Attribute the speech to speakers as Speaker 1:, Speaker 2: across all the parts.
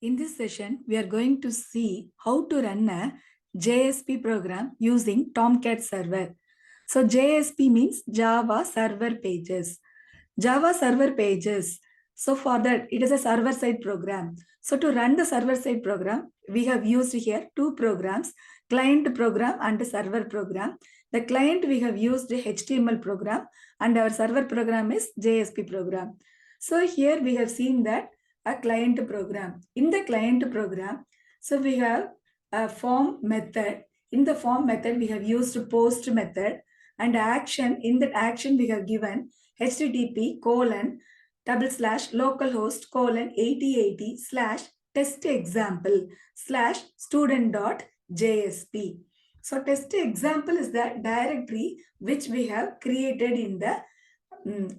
Speaker 1: In this session, we are going to see how to run a JSP program using TOMCAT Server. So JSP means Java Server Pages. Java Server Pages. So for that, it is a server-side program. So to run the server-side program, we have used here two programs, client program and server program. The client we have used the HTML program and our server program is JSP program. So here we have seen that a client program. In the client program, so we have a form method. In the form method, we have used post method and action. In that action, we have given http://localhost:8080/test example/student.jsp. So test example is the directory which we have created in the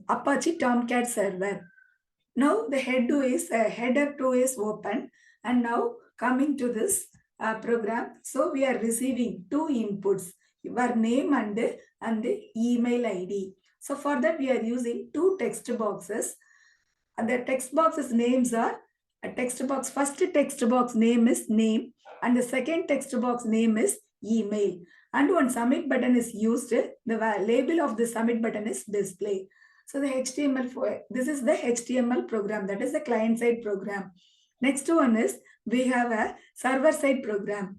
Speaker 1: Apache Tomcat server. Now the header 2 is open, and now coming to this program, so we are receiving two inputs, your name and the email ID. So for that we are using two text boxes, and the text boxes names are a text box. First text box name is name, and the second text box name is email. And one submit button is used. The label of the submit button is display. So the this is the HTML program, that is the client side program. Next one is we have a server side program.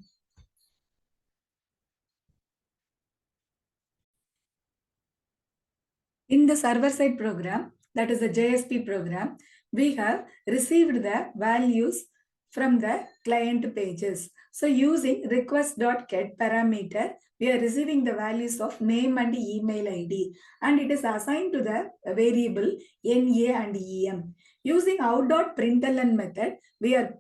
Speaker 1: In the server side program, that is the JSP program, we have received the values from the client pages. So using request.get parameter, we are receiving the values of name and email ID, and it is assigned to the variable NA and EM. Using out.println method, we are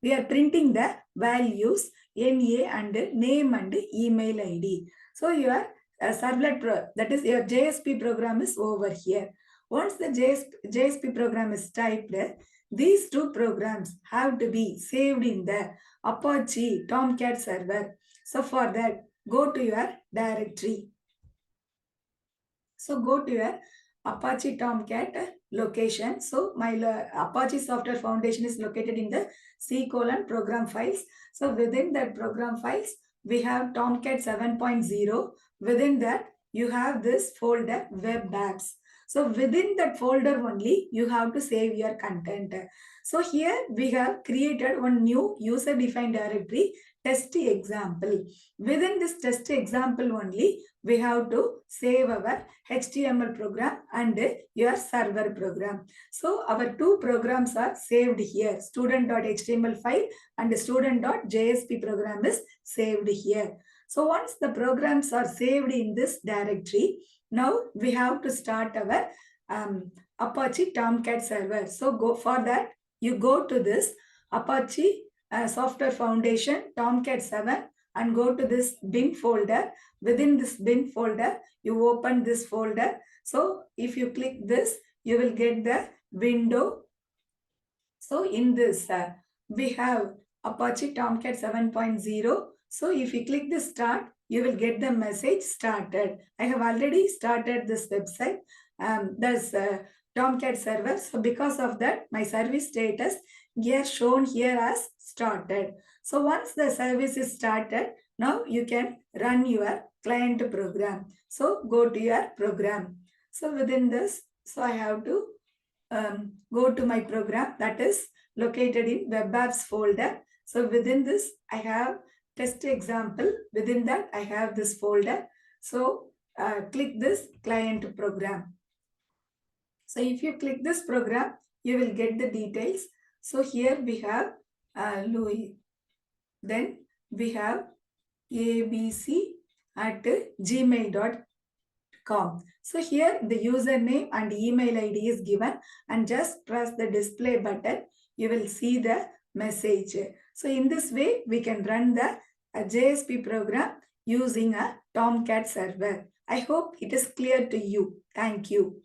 Speaker 1: printing the values NA and name and email ID. So your servlet, that is your JSP program is over here. Once the JSP program is typed, these two programs have to be saved in the Apache Tomcat server. So for that, go to your directory. So go to your Apache Tomcat location. So my Apache Software Foundation is located in the C:program files. So within that program files, we have Tomcat 7.0. Within that, you have this folder web apps. So within that folder only, you have to save your content. So here we have created one new user-defined directory, test example. Within this test example only, we have to save our HTML program and your server program. So our two programs are saved here. Student.html file and student.jsp program is saved here. So once the programs are saved in this directory, now we have to start our Apache Tomcat server. So go for that, you go to this Apache Software Foundation Tomcat 7 and go to this bin folder. Within this bin folder, you open this folder. So if you click this, you will get the window. So in this, we have Apache Tomcat 7.0. So if you click the start, you will get the message started. I have already started this website. There's Tomcat server. So because of that, my service status here shown here as started. So once the service is started, now you can run your client program. So go to your program. So within this, so I have to go to my program that is located in web apps folder. So within this, I have test example. Within that, I have this folder. So click this client program. So if you click this program, you will get the details. So here we have Louis. Then we have abc@gmail.com. So here the username and email ID is given, and just press the display button. You will see the message. So in this way, we can run the JSP program using a Tomcat server. I hope it is clear to you. Thank you.